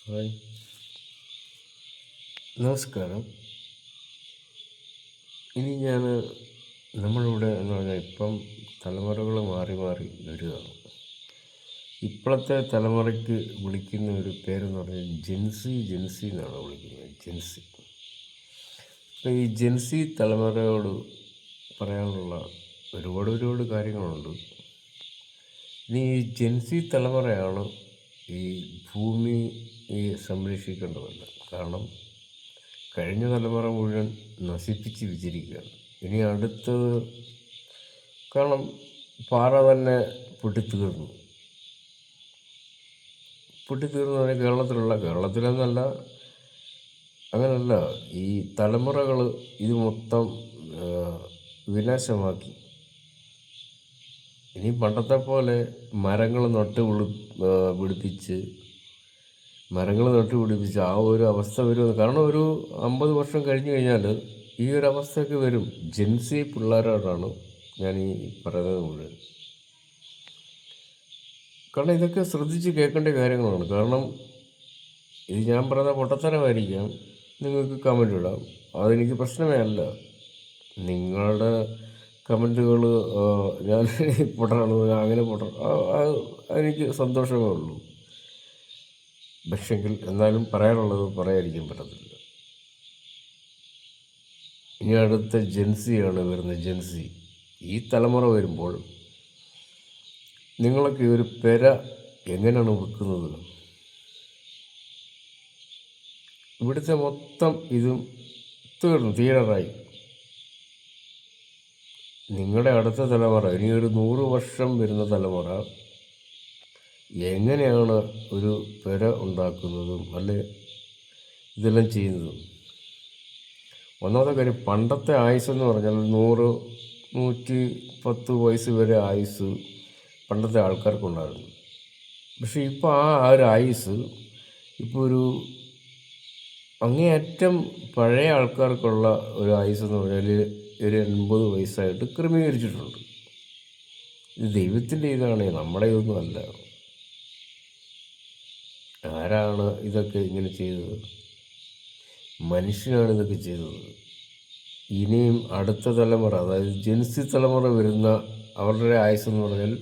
Hi, നമസ്കാരം. ഇനി ഞാൻ നമ്മളിവിടെ എന്ന് പറഞ്ഞാൽ ഇപ്പം തലമുറകൾ മാറി മാറി വരികയാണ്. ഇപ്പോഴത്തെ തലമുറയ്ക്ക് വിളിക്കുന്ന ഒരു പേരെന്ന് പറഞ്ഞാൽ ജെൻസി എന്നാണ് വിളിക്കുന്നത്. ജെൻസി. അപ്പോൾ ഈ ജെൻസി തലമുറയോട് പറയാനുള്ള ഒരുപാട് കാര്യങ്ങളുണ്ട്. ഇനി ഈ ജെൻസി തലമുറയാണ് ഈ ഭൂമിയെ സംരക്ഷിക്കേണ്ടതല്ല. കാരണം കഴിഞ്ഞ തലമുറ മുഴുവൻ നശിപ്പിച്ച് വിചരിക്കുകയാണ്. ഇനി അടുത്തത്, കാരണം പാറ തന്നെ പൊട്ടിത്തീർന്നു പറഞ്ഞാൽ കേരളത്തിലെന്നല്ല, അങ്ങനല്ല, ഈ തലമുറകൾ ഇത് മൊത്തം വിനാശമാക്കി. ഇനി പണ്ടത്തെ പോലെ മരങ്ങൾ പിടിപ്പിച്ച് ആ ഒരു അവസ്ഥ വരും. കാരണം ഒരു 50 വർഷം കഴിഞ്ഞ് കഴിഞ്ഞാൽ ഈ ഒരു അവസ്ഥയൊക്കെ വരും. ജെൻസി പിള്ളേരോടാണ് ഞാൻ ഈ പറയുന്നത് മുഴുവൻ. കാരണം ഇതൊക്കെ ശ്രദ്ധിച്ച് കേൾക്കേണ്ട കാര്യങ്ങളാണ്. കാരണം ഇത് ഞാൻ പറയുന്ന പൊട്ടത്തരമായിരിക്കാം, നിങ്ങൾക്ക് കമൻ്റ് ഇടാം, അതെനിക്ക് പ്രശ്നമേ അല്ല. നിങ്ങളുടെ കമൻറ്റുകൾ ഞാൻ പൊട്ടണോ അങ്ങനെ അതെനിക്ക് സന്തോഷമേ ഉള്ളൂ. പക്ഷെങ്കിൽ എന്നാലും പറയാനുള്ളത് പറയാതിരിക്കാൻ പറ്റത്തില്ല. ഇനി അടുത്ത ജെൻസിയാണ് വരുന്നത്. ജെൻസി ഈ തലമുറ വരുമ്പോൾ നിങ്ങളൊക്കെ ഒരു പെര എങ്ങനെയാണ് വെക്കുന്നത്? ഇവിടുത്തെ മൊത്തം ഇതും തീരാറായി. നിങ്ങളുടെ അടുത്ത തലമുറ, ഇനി ഒരു 100 വർഷം വരുന്ന തലമുറ എങ്ങനെയാണ് ഒരു പെര ഉണ്ടാക്കുന്നതും അല്ലെ ഇതെല്ലാം ചെയ്യുന്നതും? ഒന്നാമത്തെ കാര്യം, പണ്ടത്തെ ആയുസ്സെന്ന് പറഞ്ഞാൽ 100-110 വയസ്സ് വരെ ആയുസ് പണ്ടത്തെ ആൾക്കാർക്കുണ്ടായിരുന്നു. പക്ഷെ ഇപ്പോൾ ആ ഒരു ആയുസ് ഇപ്പോൾ ഒരു അങ്ങേയറ്റം പഴയ ആൾക്കാർക്കുള്ള ഒരു ആയുസ്സെന്ന് പറഞ്ഞാൽ ഒരു 80 വയസ്സായിട്ട് ക്രമീകരിച്ചിട്ടുണ്ട്. ഇത് ദൈവത്തിൻ്റെ ഇതാണ്, നമ്മുടെ ഇതൊന്നും അല്ല. ആരാണ് ഇതൊക്കെ ഇങ്ങനെ ചെയ്തത്? മനുഷ്യനാണ് ഇതൊക്കെ ചെയ്തത്. ഇനിയും അടുത്ത തലമുറ, അതായത് ജെൻസി തലമുറ വരുന്ന അവരുടെ ആയുസ്സെന്ന് പറഞ്ഞാൽ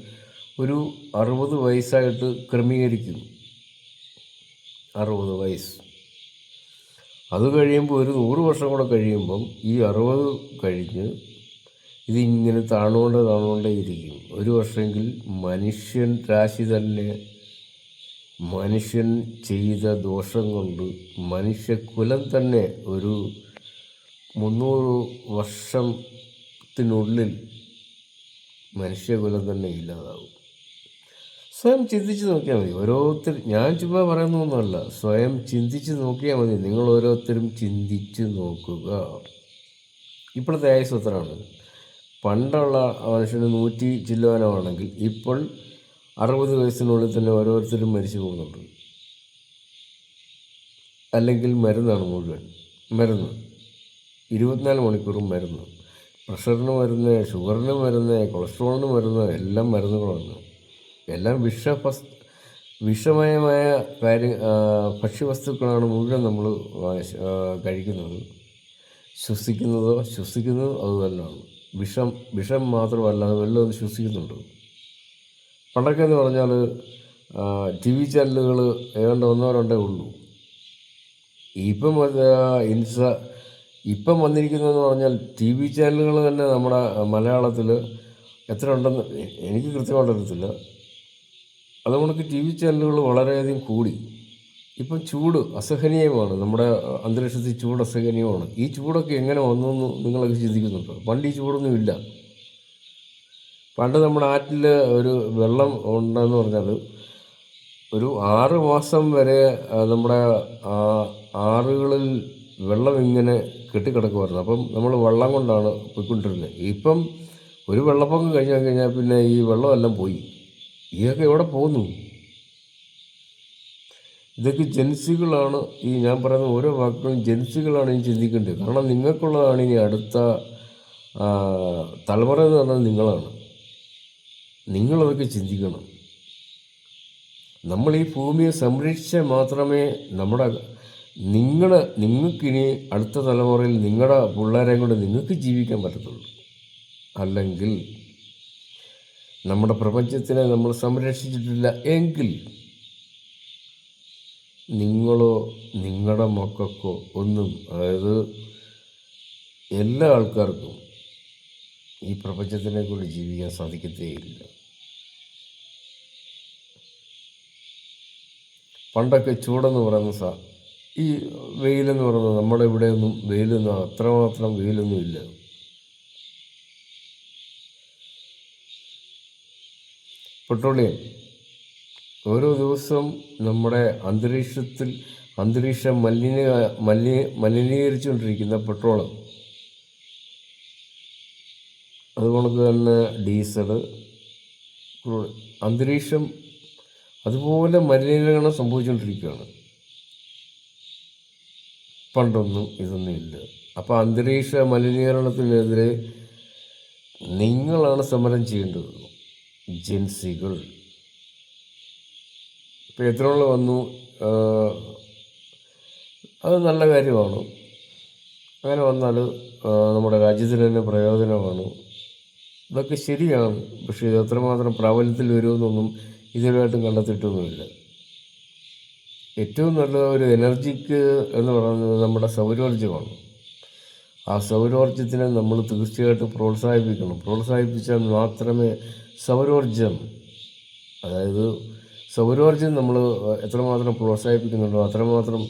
ഒരു 60 വയസ്സായിട്ട് ക്രമീകരിക്കും. 60 വയസ്സ്. അത് കഴിയുമ്പോൾ ഒരു 100 വർഷം കൂടെ കഴിയുമ്പം ഈ 60 കഴിഞ്ഞ് ഇതിങ്ങനെ താണുകൊണ്ടേ ഇരിക്കും. ഒരു വർഷമെങ്കിൽ മനുഷ്യൻ രാശി തന്നെ, മനുഷ്യൻ ചെയ്ത ദോഷം കൊണ്ട് മനുഷ്യകുലം തന്നെ ഒരു 300 വർഷത്തിനുള്ളിൽ മനുഷ്യകുലം തന്നെ ഇല്ലാതാവും. സ്വയം ചിന്തിച്ച് നോക്കിയാൽ മതി. ഞാൻ ചുമ്മാ പറയുന്നൊന്നുമല്ല, സ്വയം ചിന്തിച്ച് നോക്കിയാൽ മതി. നിങ്ങൾ ഓരോരുത്തരും ചിന്തിച്ച് നോക്കുക. ഇപ്പോഴത്തെ ആയുസ് എത്രയാണ്? പണ്ടുള്ള മനുഷ്യന് 100 ചില്ലുവാനാണെങ്കിൽ ഇപ്പോൾ 60 വയസ്സിനുള്ളിൽ തന്നെ ഓരോരുത്തരും മരിച്ചു പോകുന്നുണ്ട്. അല്ലെങ്കിൽ മരുന്നാണ് മുഴുവൻ. മരുന്ന് 24 മണിക്കൂറും മരുന്ന്. പ്രഷറിന് മരുന്ന്, ഷുഗറിന് മരുന്ന്, കൊളസ്ട്രോളിന് മരുന്ന്, എല്ലാം മരുന്നുകളാണ്. എല്ലാം വിഷമയമായ ഭക്ഷ്യവസ്തുക്കളാണ് മുഴുവൻ നമ്മൾ കഴിക്കുന്നത്. ശ്വസിക്കുന്നത് അതുതന്നെയാണ്. വിഷം മാത്രമല്ല, അത് വല്ലതും ശ്വസിക്കുന്നുണ്ട്. പണ്ടൊക്കെ എന്ന് പറഞ്ഞാൽ TV ചാനലുകൾ ഏതാണ്ട് 1-2 ഉള്ളൂ. ഇപ്പം വന്നിരിക്കുന്നതെന്ന് പറഞ്ഞാൽ TV ചാനലുകൾ തന്നെ നമ്മുടെ മലയാളത്തിൽ എത്ര ഉണ്ടെന്ന് എനിക്ക് കൃത്യമായിട്ട് അറിയത്തില്ല. അതുകൊണ്ട് TV ചാനലുകൾ വളരെയധികം കൂടി. ഇപ്പം ചൂട് അസഹനീയമാണ്. നമ്മുടെ അന്തരീക്ഷത്തിൽ ചൂട് അസഹനീയമാണ്. ഈ ചൂടൊക്കെ എങ്ങനെ വന്നെന്ന് നിങ്ങളൊക്കെ ചിന്തിക്കുന്നുണ്ടോ? പണ്ട് ഈ ചൂടൊന്നും ഇല്ല. പണ്ട് നമ്മുടെ ആറ്റിൽ ഒരു വെള്ളം ഉണ്ടെന്ന് പറഞ്ഞാൽ ഒരു 6 മാസം വരെ നമ്മുടെ ആറുകളിൽ വെള്ളം ഇങ്ങനെ കെട്ടിക്കിടക്കുമായിരുന്നു. അപ്പം നമ്മൾ വെള്ളം കൊണ്ടാണ് പോയിക്കൊണ്ടിരുന്നത്. ഇപ്പം ഒരു വെള്ളപ്പൊക്കം കഴിഞ്ഞാൽ പിന്നെ ഈ വെള്ളമെല്ലാം പോയി. ഇതൊക്കെ എവിടെ പോകുന്നു? ഇതൊക്കെ ജെൻസികളാണ്. ഈ ഞാൻ പറയുന്ന ഓരോ വാക്കുകളും ജെൻസികളാണ് ഈ ചിന്തിക്കേണ്ടത്. കാരണം നിങ്ങൾക്കുള്ളതാണ് ഇനി അടുത്ത തലമുറ എന്ന് പറഞ്ഞാൽ നിങ്ങളാണ്. നിങ്ങളതൊക്കെ ചിന്തിക്കണം. നമ്മൾ ഈ ഭൂമിയെ സംരക്ഷിച്ചാൽ മാത്രമേ നമ്മുടെ നിങ്ങൾക്കിനി അടുത്ത തലമുറയിൽ നിങ്ങളുടെ പിള്ളേരെയും കൊണ്ട് നിങ്ങൾക്ക് ജീവിക്കാൻ പറ്റത്തുള്ളൂ. അല്ലെങ്കിൽ നമ്മുടെ പ്രപഞ്ചത്തിനെ നമ്മൾ സംരക്ഷിച്ചിട്ടില്ല എങ്കിൽ നിങ്ങളോ നിങ്ങളുടെ മക്കൾക്കോ ഒന്നും, അതായത് എല്ലാ ആൾക്കാർക്കും ഈ പ്രപഞ്ചത്തിനെ കൊണ്ട് ജീവിക്കാൻ സാധിക്കത്തേയില്ല. പണ്ടൊക്കെ ചൂടെന്ന് പറയുന്ന ഈ വെയിലെന്ന് പറയുന്നത് നമ്മുടെ ഇവിടെയൊന്നും വെയിലൊന്നും അത്രമാത്രം വെയിലൊന്നും ഇല്ല. പെട്രോളിയം ഓരോ ദിവസവും നമ്മുടെ അന്തരീക്ഷം മലിനീകരിച്ചുകൊണ്ടിരിക്കുന്ന പെട്രോള്, അതുകൊണ്ട് തന്നെ ഡീസല്, അന്തരീക്ഷം അതുപോലെ മലിനീകരണം സംഭവിച്ചുകൊണ്ടിരിക്കുകയാണ്. പണ്ടൊന്നും ഇതൊന്നും ഇല്ല. അപ്പോൾ അന്തരീക്ഷ മലിനീകരണത്തിനെതിരെ നിങ്ങളാണ് സമരം ചെയ്യേണ്ടത്, ജൻസികൾ. ഇപ്പോൾ എത്രയോളം വന്നു, അത് നല്ല കാര്യമാണ്. അങ്ങനെ വന്നാൽ നമ്മുടെ രാജ്യത്തിന് തന്നെ പ്രയോജനമാണ്. ഇതൊക്കെ ശരിയാണ്. പക്ഷേ ഇത് എത്രമാത്രം പ്രാബല്യത്തിൽ വരുമെന്നൊന്നും ഇതുവരെയായിട്ടും കണ്ടെത്തിയിട്ടൊന്നുമില്ല. ഏറ്റവും നല്ല ഒരു എനർജിക്ക് എന്ന് പറയുന്നത് നമ്മുടെ സൗരോർജ്ജമാണ്. ആ സൗരോർജ്ജത്തിനെ നമ്മൾ തീർച്ചയായിട്ടും പ്രോത്സാഹിപ്പിക്കണം. പ്രോത്സാഹിപ്പിച്ചാൽ മാത്രമേ സൗരോർജ്ജം നമ്മൾ എത്രമാത്രം പ്രോത്സാഹിപ്പിക്കുന്നുണ്ടോ അത്രമാത്രം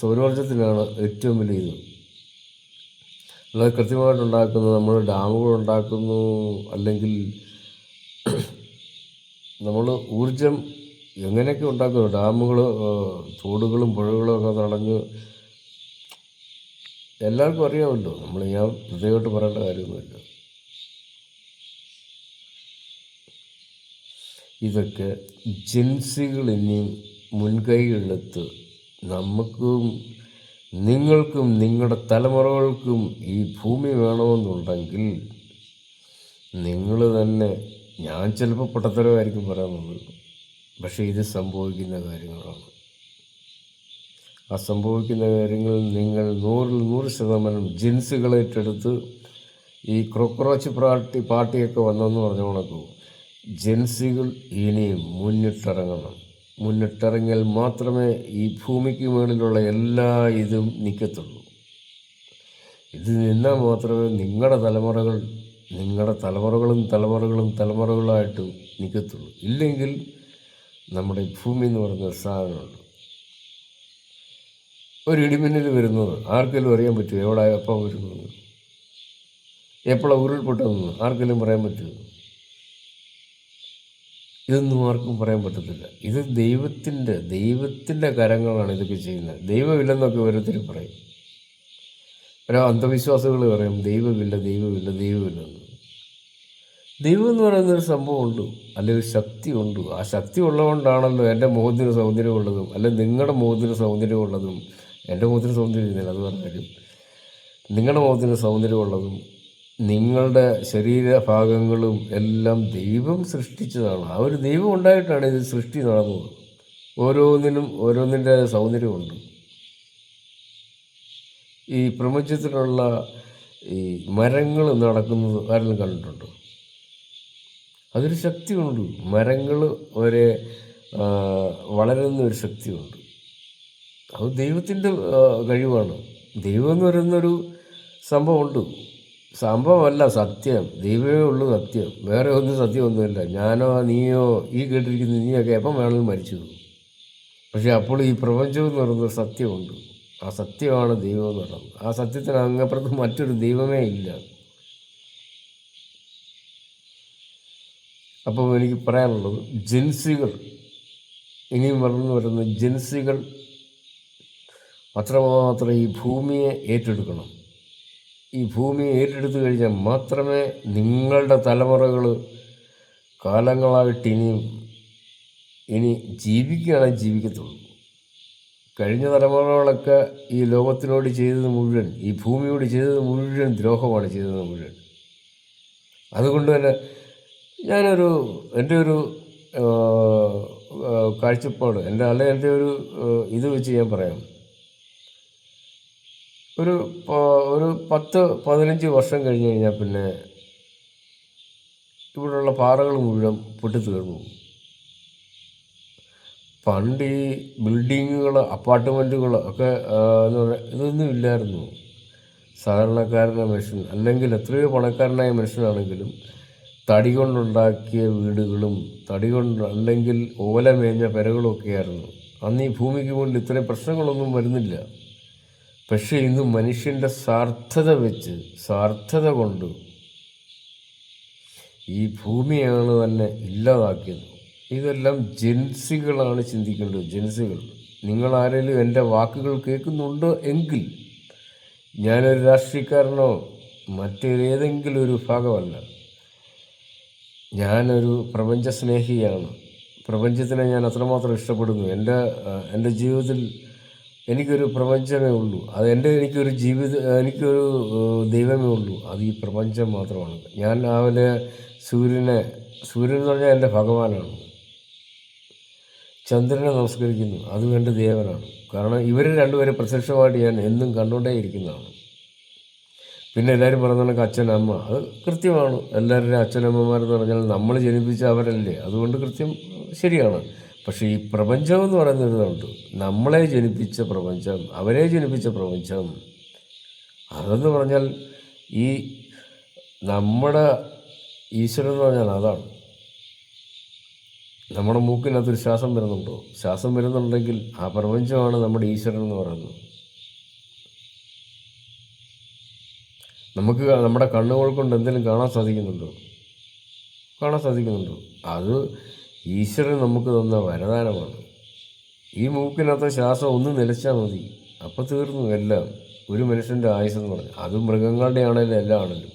സൗരോർജ്ജത്തിനാണ് ഏറ്റവും വലിയ ഇത്. അല്ലാതെ കൃത്യമായിട്ടുണ്ടാക്കുന്നത് നമ്മൾ ഡാമുകൾ ഉണ്ടാക്കുന്നു, അല്ലെങ്കിൽ നമ്മൾ ഊർജം എങ്ങനെയൊക്കെ ഉണ്ടാക്കുന്നു, ഡാമുകൾ, തോടുകളും പുഴകളും ഒക്കെ തടഞ്ഞ്, എല്ലാവർക്കും അറിയാമല്ലോ. ഞാൻ പ്രത്യേകമായിട്ട് പറയേണ്ട കാര്യമൊന്നുമില്ല. ഇതൊക്കെ ജൻസികൾ ഇനിയും മുൻകൈകളെടുത്ത് നമുക്കും നിങ്ങൾക്കും നിങ്ങളുടെ തലമുറകൾക്കും ഈ ഭൂമി വേണമെന്നുണ്ടെങ്കിൽ നിങ്ങൾ തന്നെ, ഞാൻ ചിലപ്പോൾ പൊട്ടത്തരമായിരിക്കും പറയുന്നത്, പക്ഷേ ഇത് സംഭവിക്കുന്ന കാര്യങ്ങളാണ്. ആ സംഭവിക്കുന്ന കാര്യങ്ങൾ നിങ്ങൾ 100% ജൻസുകളെ ഏറ്റെടുത്ത്, ഈ ക്രോക്രോച്ച് പാർട്ടിയൊക്കെ വന്നെന്ന് പറഞ്ഞ കണക്ക് ജൻസികൾ ഇനിയും മുന്നിട്ടിറങ്ങിയാൽ മാത്രമേ ഈ ഭൂമിക്ക് മുകളിലുള്ള എല്ലാ ഇതും നിൽക്കത്തുള്ളൂ. ഇത് നിന്നാൽ മാത്രമേ നിങ്ങളുടെ തലമുറകളായിട്ട് നിൽക്കത്തുള്ളൂ. ഇല്ലെങ്കിൽ നമ്മുടെ ഭൂമി എന്ന് പറയുന്ന സാധനമുണ്ട്, ഒരു ഇടിമിന്നൽ വരുന്നത് ആർക്കെങ്കിലും അറിയാൻ പറ്റുമോ? എവിടെ എപ്പോൾ വരുന്നത്, എപ്പോഴാണ് ഉരുൾപൊട്ടുന്നത് ആർക്കെങ്കിലും പറയാൻ പറ്റുമോ? ഇതൊന്നും ആർക്കും പറയാൻ പറ്റത്തില്ല. ഇത് ദൈവത്തിൻ്റെ കരങ്ങളാണ് ഇതൊക്കെ ചെയ്യുന്നത്. ദൈവമില്ലെന്നൊക്കെ ഓരോരുത്തർ പറയും. ഓരോ അന്ധവിശ്വാസികൾ പറയും ദൈവമില്ലെന്ന്. ദൈവം എന്ന് പറയുന്നൊരു സംഭവമുണ്ട്, അല്ലെങ്കിൽ ഒരു ശക്തിയുണ്ട്. ആ ശക്തി ഉള്ളതുകൊണ്ടാണല്ലോ എൻ്റെ മുഖത്തിന് സൗന്ദര്യമുള്ളതും, അല്ലെങ്കിൽ നിങ്ങളുടെ മുഖത്തിന് സൗന്ദര്യമുള്ളതും. എൻ്റെ മുഖത്തിന് സൗന്ദര്യം ഇല്ല, അത് പറഞ്ഞാലും നിങ്ങളുടെ മുഖത്തിന് സൗന്ദര്യമുള്ളതും നിങ്ങളുടെ ശരീരഭാഗങ്ങളും എല്ലാം ദൈവം സൃഷ്ടിച്ചതാണ്. ആ ഒരു ദൈവം ഉണ്ടായിട്ടാണ് ഇത് സൃഷ്ടി നടന്നത്. ഓരോന്നിൻ്റെ സൗന്ദര്യമുണ്ട്. ഈ പ്രപഞ്ചത്തിലുള്ള ഈ മരങ്ങൾ നടക്കുന്നത് ആരെങ്കിലും കണ്ടിട്ടുണ്ടോ? അതൊരു ശക്തിയുണ്ട്. മരങ്ങൾ വളരുന്ന ഒരു ശക്തിയുണ്ട്. അത് ദൈവത്തിൻ്റെ കഴിവാണ്. ദൈവം എന്ന് പറയുന്നൊരു സംഭവമുണ്ട്. സംഭവമല്ല, സത്യം. ദൈവമേ ഉള്ളൂ സത്യം, വേറെ ഒന്നും സത്യമൊന്നുമില്ല. ഞാനോ നീയോ ഈ കേട്ടിരിക്കുന്ന നീയൊക്കെ എപ്പം വേണമെങ്കിലും മരിച്ചു പോകും. പക്ഷേ അപ്പോൾ ഈ പ്രപഞ്ചം എന്ന് പറയുന്നത് സത്യമുണ്ട്. ആ സത്യമാണ് ദൈവം എന്ന് പറയുന്നത്. ആ സത്യത്തിന് അങ്ങപ്പുറത്ത് മറ്റൊരു ദൈവമേ ഇല്ല. അപ്പോൾ എനിക്ക് പറയാനുള്ളത്, ജൻസികൾ ഇനിയും വളർന്നു വരുന്ന ജൻസികൾ അത്രമാത്രം ഈ ഭൂമിയെ ഏറ്റെടുക്കണം. ഈ ഭൂമിയെ ഏറ്റെടുത്തു കഴിഞ്ഞാൽ മാത്രമേ നിങ്ങളുടെ തലമുറകൾ കാലങ്ങളായിട്ട് ഇനി ജീവിക്കുകയാണെങ്കിൽ ജീവിക്കത്തുള്ളൂ. കഴിഞ്ഞ തലമുറകളൊക്കെ ഈ ലോകത്തിനോട് ചെയ്തത് മുഴുവൻ, ഈ ഭൂമിയോട് ചെയ്തത് മുഴുവൻ ദ്രോഹമാണ് ചെയ്തത് മുഴുവൻ. അതുകൊണ്ട് തന്നെ എൻ്റെ ഒരു കാഴ്ചപ്പാട് എൻ്റെ ഒരു ഇത് വെച്ച് ഞാൻ പറയാം. ഒരു ഒരു 10-15 വർഷം കഴിഞ്ഞ് കഴിഞ്ഞാൽ പിന്നെ ഇവിടെയുള്ള പാറകൾ മുഴുവൻ പൊട്ടിത്തീർന്നു. പണ്ട് ഈ ബിൽഡിങ്ങുകൾ, അപ്പാർട്ട്മെൻറ്റുകൾ ഒക്കെ എന്ന് പറഞ്ഞാൽ ഇതൊന്നും ഇല്ലായിരുന്നു. സാധാരണക്കാരനായ മനുഷ്യൻ, അല്ലെങ്കിൽ എത്രയോ പണക്കാരനായ മനുഷ്യനാണെങ്കിലും തടി കൊണ്ടുണ്ടാക്കിയ വീടുകളും തടി കൊണ്ട് അല്ലെങ്കിൽ ഓല മേഞ്ഞ പെരകളൊക്കെയായിരുന്നു. അന്ന് ഈ ഭൂമിക്ക് മുന്നിൽ ഇത്രയും പ്രശ്നങ്ങളൊന്നും വരുന്നില്ല. പക്ഷേ ഇന്ന് മനുഷ്യൻ്റെ സ്വാർത്ഥത കൊണ്ട് ഈ ഭൂമിയാണ് തന്നെ ഇല്ലാതാക്കിയത്. ഇതെല്ലാം ജൻസികളാണ് ചിന്തിക്കേണ്ടത്. ജൻസികൾ, നിങ്ങളാരെങ്കിലും എൻ്റെ വാക്കുകൾ കേൾക്കുന്നുണ്ടോ എങ്കിൽ, ഞാനൊരു രാഷ്ട്രീയക്കാരനോ മറ്റേതെങ്കിലും ഒരു വിഭാഗമല്ല. ഞാനൊരു പ്രപഞ്ച സ്നേഹിയാണ്. പ്രപഞ്ചത്തിനെ ഞാൻ അത്രമാത്രം ഇഷ്ടപ്പെടുന്നു. എൻ്റെ ജീവിതത്തിൽ എനിക്കൊരു പ്രപഞ്ചമേ ഉള്ളൂ. എനിക്കൊരു ദൈവമേ ഉള്ളൂ. അത് ഈ പ്രപഞ്ചം മാത്രമാണ്. ഞാൻ രാവിലെ സൂര്യൻ എന്ന് പറഞ്ഞാൽ എൻ്റെ ഭഗവാനാണ്. ചന്ദ്രനെ നമസ്കരിക്കുന്നു, അതും എൻ്റെ ദേവനാണ്. കാരണം ഇവർ രണ്ടുപേരെ പ്രത്യക്ഷമായിട്ട് ഞാൻ എന്നും കണ്ടുകൊണ്ടേയിരിക്കുന്നതാണ്. പിന്നെ എല്ലാവരും പറയുന്നത് അച്ഛൻ അമ്മ, അത് കൃത്യമാണ്. എല്ലാവരുടെയും അച്ഛനമ്മമാരെന്ന് പറഞ്ഞാൽ നമ്മൾ ജനിപ്പിച്ച അവരല്ലേ, അതുകൊണ്ട് കൃത്യം ശരിയാണ്. പക്ഷേ ഈ പ്രപഞ്ചം എന്ന് പറയുന്നൊരിതുണ്ട്. നമ്മളെ ജനിപ്പിച്ച പ്രപഞ്ചം, അവരെ ജനിപ്പിച്ച പ്രപഞ്ചം, അതെന്ന് പറഞ്ഞാൽ ഈ നമ്മുടെ ഈശ്വരൻ എന്ന് പറഞ്ഞാൽ അതാണ്. നമ്മുടെ മൂക്കിനകത്തൊരു ശ്വാസം വരുന്നുണ്ടോ? ശ്വാസം വരുന്നുണ്ടെങ്കിൽ ആ പ്രപഞ്ചമാണ് നമ്മുടെ ഈശ്വരൻ എന്ന് പറയുന്നത്. നമുക്ക് നമ്മുടെ കണ്ണുകൾ കൊണ്ട് എന്തെങ്കിലും കാണാൻ സാധിക്കുന്നുണ്ടോ? അത് ഈശ്വരൻ നമുക്ക് തന്ന വരദാനമാണ്. ഈ മൂക്കിനകത്ത് ശ്വാസം ഒന്ന് നിലച്ചാൽ മതി, അപ്പോൾ തീർന്നു എല്ലാം. ഒരു മനുഷ്യൻ്റെ ആയുസ്സെന്ന് പറഞ്ഞു, അത് മൃഗങ്ങളുടെ ആണെങ്കിലും എല്ലാം ആണെങ്കിലും.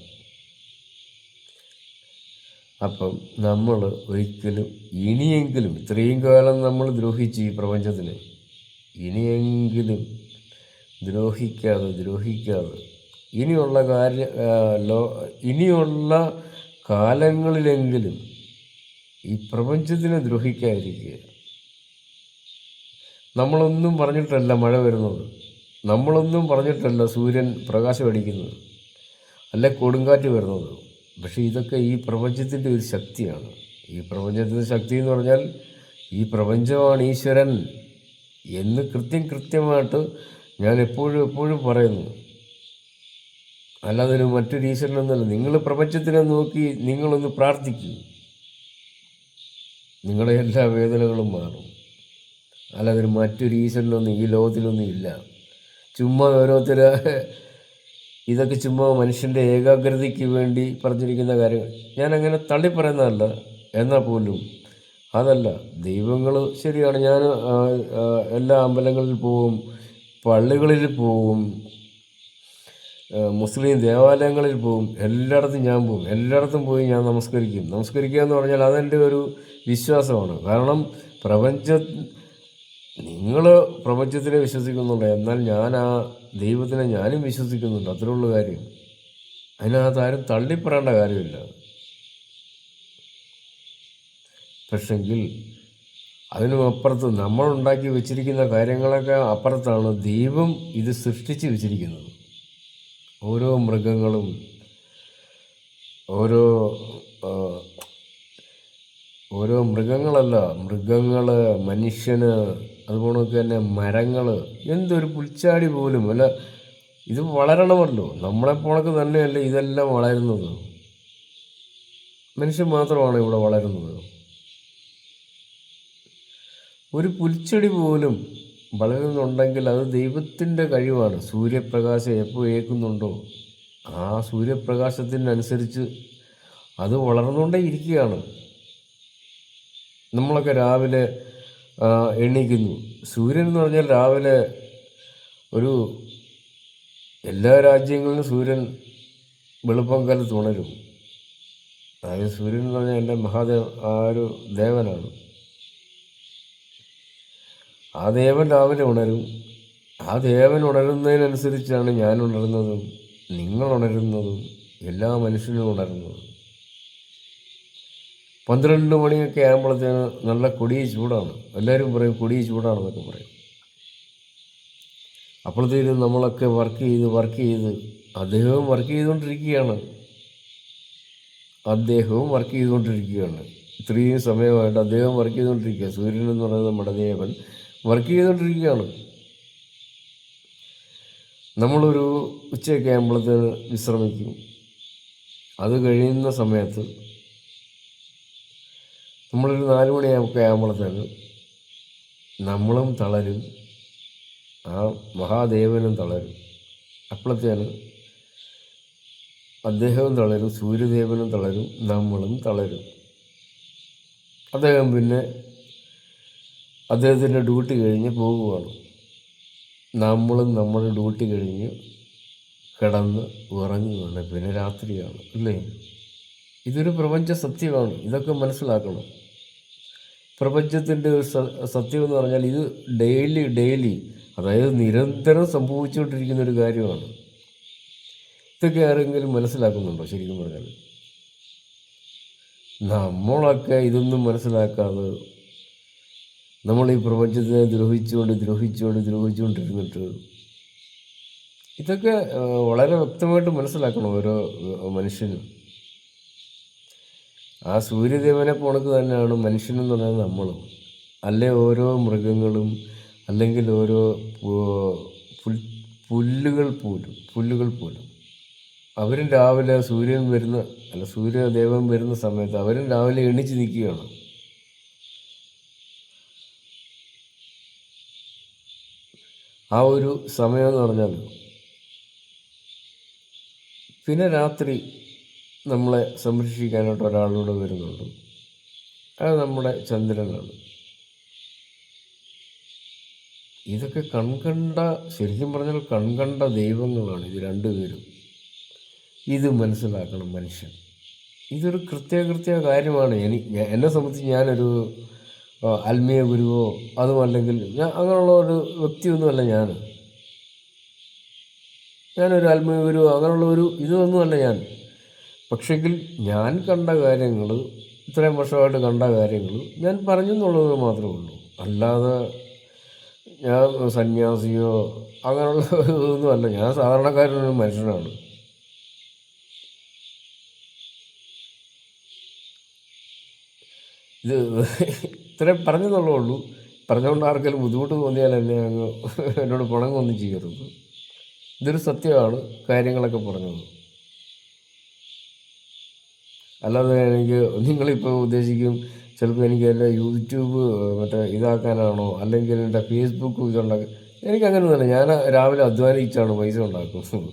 അപ്പം നമ്മൾ ഒരിക്കലും ഇനിയെങ്കിലും, ഇത്രയും കാലം നമ്മൾ ദ്രോഹിച്ച് ഈ പ്രപഞ്ചത്തിന്, ഇനിയെങ്കിലും ദ്രോഹിക്കാതെ ഇനിയുള്ള കാലങ്ങളിലെങ്കിലും ഈ പ്രപഞ്ചത്തിനെ ദ്രോഹിക്കാതിരിക്കുക. നമ്മളൊന്നും പറഞ്ഞിട്ടല്ല മഴ വരുന്നത്, നമ്മളൊന്നും പറഞ്ഞിട്ടല്ല സൂര്യൻ പ്രകാശം അടിക്കുന്നത്, അല്ല കൊടുങ്കാറ്റ് വരുന്നത്. പക്ഷേ ഇതൊക്കെ ഈ പ്രപഞ്ചത്തിൻ്റെ ഒരു ശക്തിയാണ്. ഈ പ്രപഞ്ചത്തിൻ്റെ ശക്തി എന്ന് പറഞ്ഞാൽ ഈ പ്രപഞ്ചമാണ് ഈശ്വരൻ എന്ന് കൃത്യമായിട്ട് ഞാൻ എപ്പോഴും പറയുന്നു. അല്ലാതെ മറ്റൊരു ഈശ്വരനൊന്നുമല്ല. നിങ്ങൾ പ്രപഞ്ചത്തിനെ നോക്കി നിങ്ങളൊന്ന് പ്രാർത്ഥിക്കൂ, നിങ്ങളുടെ എല്ലാ വേദനകളും മാറും. അല്ലാതെ മറ്റൊരു ഈശ്വരനൊന്നും ഈ ലോകത്തിലൊന്നും ഇല്ല. ചുമ്മാ ഓരോരുത്തർ ഇതൊക്കെ ചുമ്മാ മനുഷ്യൻ്റെ ഏകാഗ്രതയ്ക്ക് വേണ്ടി പറഞ്ഞിരിക്കുന്ന കാര്യങ്ങൾ. ഞാനങ്ങനെ തള്ളിപ്പറയുന്നതല്ല, എന്നാൽ പോലും അതല്ല. ദൈവങ്ങൾ ശരിയാണ്. ഞാൻ എല്ലാ അമ്പലങ്ങളിൽ പോവും, പള്ളികളിൽ പോവും, മുസ്ലിം ദേവാലയങ്ങളിൽ പോവും, എല്ലായിടത്തും ഞാൻ പോവും. എല്ലായിടത്തും പോയി ഞാൻ നമസ്കരിക്കുക എന്ന് പറഞ്ഞാൽ അതെൻ്റെ ഒരു വിശ്വാസമാണ്. കാരണം നിങ്ങൾ പ്രപഞ്ചത്തിനെ വിശ്വസിക്കുന്നുണ്ട്, എന്നാൽ ഞാൻ ആ ദൈവത്തിനെ ഞാനും വിശ്വസിക്കുന്നുണ്ട്. അത്രയുള്ള കാര്യം. അതിനകത്ത് ആരും തള്ളിപ്പറയേണ്ട കാര്യമില്ല. പക്ഷെങ്കിൽ അതിനും അപ്പുറത്ത് നമ്മളുണ്ടാക്കി വെച്ചിരിക്കുന്ന കാര്യങ്ങളൊക്കെ അപ്പുറത്താണ് ദൈവം ഇത് സൃഷ്ടിച്ച് വെച്ചിരിക്കുന്നത്. ഓരോ മൃഗങ്ങളും, ഓരോ മൃഗങ്ങൾ, മനുഷ്യന്, അതുപോലെ തന്നെ മരങ്ങൾ, എന്തൊരു പുൽച്ചാടി പോലും അല്ല, ഇത് വളരണമല്ലോ. നമ്മളെപ്പോഴൊക്കെ തന്നെയല്ല ഇതെല്ലാം വളരുന്നത്. മനുഷ്യൻ മാത്രമാണ് ഇവിടെ വളരുന്നത്. ഒരു പുൽച്ചെടി പോലും വളരുന്നുണ്ടെങ്കിൽ അത് ദൈവത്തിൻ്റെ കഴിവാണ്. സൂര്യപ്രകാശം എപ്പോൾ ഏൽക്കുന്നുണ്ടോ ആ സൂര്യപ്രകാശത്തിനനുസരിച്ച് അത് വളർന്നുകൊണ്ടേ ഇരിക്കുകയാണ്. നമ്മളൊക്കെ രാവിലെ എണീക്കുന്നു. സൂര്യൻ എന്ന് പറഞ്ഞാൽ രാവിലെ എല്ലാ രാജ്യങ്ങളിലും സൂര്യൻ വെളുപ്പം കാലത്ത് ഉണരും. അതായത് സൂര്യൻ എന്ന് പറഞ്ഞാൽ എൻ്റെ ഒരു ദേവനാണ്. ആ ദേവൻ രാവിലെ ഉണരും. ആ ദേവൻ ഉണരുന്നതിനനുസരിച്ചാണ് ഞാൻ ഉണരുന്നതും നിങ്ങൾ ഉണരുന്നതും എല്ലാ മനുഷ്യനും ഉണരുന്നതും. 12 മണിയൊക്കെ ആകുമ്പോഴത്തേന് നല്ല കൊടിയ ചൂടാണ്. എല്ലാവരും പറയും കൊടിയ ചൂടാണെന്നൊക്കെ പറയും. അപ്പോഴത്തേനും നമ്മളൊക്കെ വർക്ക് ചെയ്ത് അദ്ദേഹവും വർക്ക് ചെയ്തുകൊണ്ടിരിക്കുകയാണ്. ഇത്രയും സമയമായിട്ട് അദ്ദേഹം വർക്ക് ചെയ്തുകൊണ്ടിരിക്കുക. സൂര്യൻ എന്ന് പറയുന്നത് നമ്മുടെ ദേവൻ വർക്ക് ചെയ്തുകൊണ്ടിരിക്കുകയാണ്. നമ്മളൊരു ഉച്ചയൊക്കെ ആകുമ്പോഴത്തേന് വിശ്രമിക്കും. അത് കഴിയുന്ന സമയത്ത് നമ്മളൊരു 4 മണിയൊക്കെ ആകുമ്പോഴത്തേന് നമ്മളും തളരും, ആ മഹാദേവനും തളരും. അപ്പോഴത്തേന് അദ്ദേഹവും തളരും, സൂര്യദേവനും തളരും, നമ്മളും തളരും. അദ്ദേഹം പിന്നെ അദ്ദേഹത്തിൻ്റെ ഡ്യൂട്ടി കഴിഞ്ഞ് പോകുകയാണ്. നമ്മളും നമ്മുടെ ഡ്യൂട്ടി കഴിഞ്ഞ് കിടന്ന് ഉറങ്ങുകയാണ്. പിന്നെ രാത്രിയാണ്, അല്ലേ? ഇതൊരു പ്രപഞ്ച സത്യമാണ്. ഇതൊക്കെ മനസ്സിലാക്കണം. പ്രപഞ്ചത്തിൻ്റെ ഒരു സത്യം എന്ന് പറഞ്ഞാൽ ഇത് ഡെയിലി അതായത് നിരന്തരം സംഭവിച്ചുകൊണ്ടിരിക്കുന്ന ഒരു കാര്യമാണ്. ഇതൊക്കെ ആരെങ്കിലും മനസ്സിലാക്കുന്നുണ്ടോ? ശരിക്കും പറഞ്ഞാൽ നമ്മളൊക്കെ ഇതൊന്നും മനസ്സിലാക്കാതെ നമ്മൾ ഈ പ്രപഞ്ചത്തിനെ ദ്രോഹിച്ചുകൊണ്ടിരുന്നിട്ട് ഇതൊക്കെ വളരെ വ്യക്തമായിട്ട് മനസ്സിലാക്കണം ഓരോ മനുഷ്യനും. ആ സൂര്യദേവനെ പോണക്ക് തന്നെയാണ് മനുഷ്യനെന്ന് പറയുന്നത് നമ്മളും. അല്ലെ ഓരോ മൃഗങ്ങളും, അല്ലെങ്കിൽ ഓരോ പുല്ലുകൾ പോലും അവരും രാവിലെ സൂര്യദേവൻ വരുന്ന സമയത്ത് അവരും രാവിലെ എണീച്ച് നിൽക്കുകയാണ്. ആ ഒരു സമയം എന്ന് പറഞ്ഞാൽ പിന്നെ രാത്രി നമ്മളെ സംരക്ഷിക്കാനായിട്ട് ഒരാളൂടെ വരുന്നുണ്ട്. അത് നമ്മുടെ ചന്ദ്രനാണ്. ഇതൊക്കെ ശരിക്കും പറഞ്ഞാൽ കൺകണ്ട ദൈവങ്ങളാണ് ഇത് രണ്ടുപേരും. ഇത് മനസ്സിലാക്കണം മനുഷ്യൻ. ഇതൊരു കൃത്യ കാര്യമാണ്. എന്നെ സംബന്ധിച്ച് ഞാനൊരു ആത്മീയ ഗുരുവോ അതുമല്ലെങ്കിൽ അങ്ങനെയുള്ള ഒരു വ്യക്തിയൊന്നുമല്ല. ഞാനൊരു ആത്മീയ ഗുരുവോ അങ്ങനെയുള്ള ഇതൊന്നുമല്ല ഞാൻ. പക്ഷെങ്കിൽ ഞാൻ കണ്ട കാര്യങ്ങൾ, ഇത്രയും വർഷമായിട്ട് കണ്ട കാര്യങ്ങൾ ഞാൻ പറഞ്ഞു എന്നുള്ളത് മാത്രമേ ഉള്ളൂ. അല്ലാതെ ഞാൻ സന്യാസിയോ അങ്ങനെയുള്ള ഇതൊന്നുമല്ല. ഞാൻ സാധാരണക്കാരനൊരു മനുഷ്യനാണ്. ഇത് ഇത്രയും പറഞ്ഞെന്നുള്ളേ ഉള്ളൂ. പറഞ്ഞുകൊണ്ട് ആർക്കെങ്കിലും ബുദ്ധിമുട്ട് തോന്നിയാൽ എന്നോട് പിണങ്ങൊന്നും ചെയ്യരുത്. ഇതൊരു സത്യമാണ് കാര്യങ്ങളൊക്കെ പറഞ്ഞത്. അല്ലാതെ നിങ്ങളിപ്പോൾ ഉദ്ദേശിക്കും ചിലപ്പോൾ എനിക്ക് എൻ്റെ യൂട്യൂബ് ഇതാക്കാനാണോ, അല്ലെങ്കിൽ എൻ്റെ ഫേസ്ബുക്ക് ഇതുണ്ടാക്കാൻ. എനിക്കങ്ങനെയൊന്നുമല്ല. ഞാൻ രാവിലെ അധ്വാനിച്ചാണ് പൈസ ഉണ്ടാക്കുന്നത്.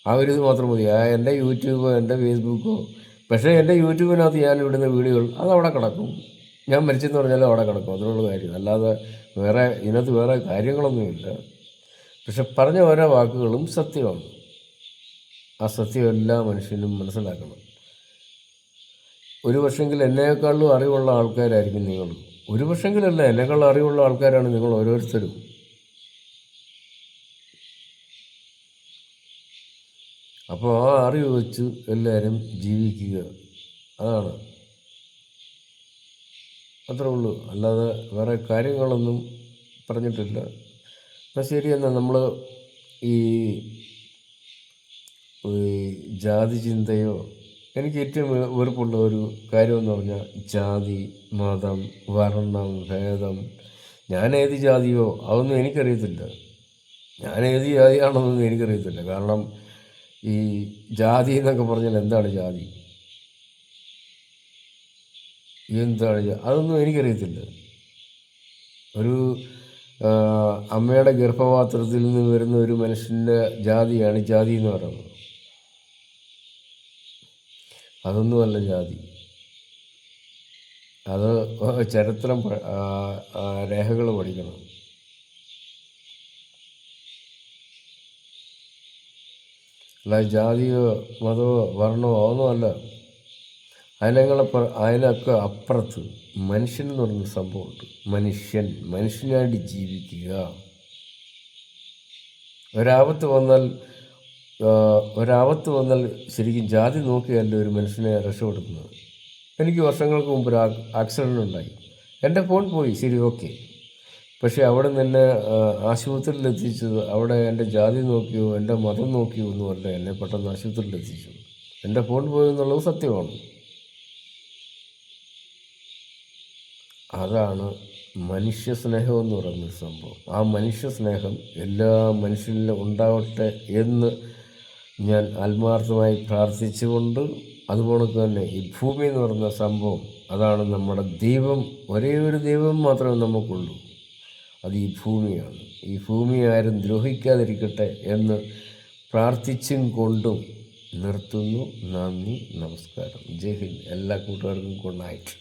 ആ ഒരു ഇത് മാത്രം മതി. എൻ്റെ യൂട്യൂബോ എൻ്റെ ഫേസ്ബുക്കോ. പക്ഷേ എൻ്റെ യൂട്യൂബിനകത്ത് ഞാൻ ഇടുന്ന വീഡിയോകൾ അതവിടെ കിടക്കും. ഞാൻ മരിച്ചെന്ന് പറഞ്ഞാലും അവിടെ കിടക്കും. അതിനുള്ള കാര്യം. അല്ലാതെ ഇതിനകത്ത് വേറെ കാര്യങ്ങളൊന്നുമില്ല. പക്ഷെ പറഞ്ഞ ഓരോ വാക്കുകളും സത്യമാണ്. ആ സത്യം എല്ലാ മനുഷ്യനും മനസ്സിലാക്കണം. ഒരു പക്ഷെങ്കിൽ എന്നേക്കാളും അറിവുള്ള ആൾക്കാരായിരിക്കും നിങ്ങൾ. ഒരു പക്ഷെങ്കിലല്ല, എന്നെക്കാളും അറിവുള്ള ആൾക്കാരാണ് നിങ്ങൾ ഓരോരുത്തരും. അപ്പോൾ ആ അറിവ് വെച്ച് എല്ലാവരും ജീവിക്കുക. അതാണ്, അത്രേ ഉള്ളൂ. അല്ലാതെ വേറെ കാര്യങ്ങളൊന്നും പറഞ്ഞിട്ടില്ല. എന്നാൽ ശരി. എന്നാൽ നമ്മൾ ഈ ജാതി ചിന്തയോ, എനിക്ക് ഏറ്റവും വെറുപ്പുള്ള ഒരു കാര്യമെന്ന് പറഞ്ഞാൽ ജാതി, മതം, വർണ്ണം, ഭേദം. ഞാൻ ഏത് ജാതിയോ അതൊന്നും എനിക്കറിയത്തില്ല. ഞാൻ ഏത് ജാതിയാണെന്നൊന്നും എനിക്കറിയത്തില്ല. കാരണം ഈ ജാതി എന്നൊക്കെ പറഞ്ഞാൽ എന്താണ് ജാതി, അതൊന്നും എനിക്കറിയത്തില്ല. ഒരു അമ്മയുടെ ഗർഭപാത്രത്തിൽ നിന്ന് വരുന്ന ഒരു മനുഷ്യൻ്റെ ജാതിയാണ് ജാതി എന്ന് പറയുന്നത്. അതൊന്നുമല്ല ജാതി. അത് ചരിത്രം രേഖകൾ പഠിക്കണം. അല്ല ജാതിയോ മതമോ വർണ്ണമോ ഒന്നുമല്ല. അതിനൊക്കെ അപ്പുറത്ത് മനുഷ്യൻ എന്ന് പറയുന്ന സംഭവമുണ്ട്. മനുഷ്യനായിട്ട് ജീവിക്കുക. ഒരാപത്ത് വന്നാൽ ശരിക്കും ജാതി നോക്കിയല്ല ഒരു മനുഷ്യനെ രക്ഷപ്പെടുത്തുന്നത്. എനിക്ക് വർഷങ്ങൾക്ക് മുമ്പ് ഒരു ആക്സിഡൻ്റ് ഉണ്ടായി. എൻ്റെ ഫോൺ പോയി, ശരി, ഓക്കെ. പക്ഷേ അവിടെ നിന്ന് ആശുപത്രിയിൽ എത്തിച്ചത് അവിടെ എൻ്റെ ജാതി നോക്കിയോ എൻ്റെ മതം നോക്കിയോ ഒന്നുമല്ല എന്നെ പെട്ടെന്ന് ആശുപത്രിയിൽ എത്തിച്ചത്. എൻ്റെ ഫോൺ പോയെന്നുള്ളത് സത്യമാണ്. അതാണ് മനുഷ്യ സ്നേഹം എന്ന് പറയുന്നൊരു സംഭവം. ആ മനുഷ്യ സ്നേഹം എല്ലാ മനുഷ്യരിലും ഉണ്ടാവട്ടെ എന്ന് ഞാൻ ആത്മാർത്ഥമായി പ്രാർത്ഥിച്ചുകൊണ്ട്, അതുപോലെ തന്നെ ഈ ഭൂമി എന്ന് പറയുന്ന സംഭവം അതാണ് നമ്മുടെ ദൈവം. ഒരേ ഒരു ദൈവം മാത്രമേ നമുക്കുള്ളൂ, അത് ഈ ഭൂമിയാണ്. ഈ ഭൂമി ആരും ദ്രോഹിക്കാതിരിക്കട്ടെ എന്ന് പ്രാർത്ഥിച്ചും കൊണ്ടും നിർത്തുന്നു. നന്ദി, നമസ്കാരം, ജയ് ഹിന്ദ്. എല്ലാ കൂട്ടുകാർക്കും ഗുഡ് നൈറ്റ്.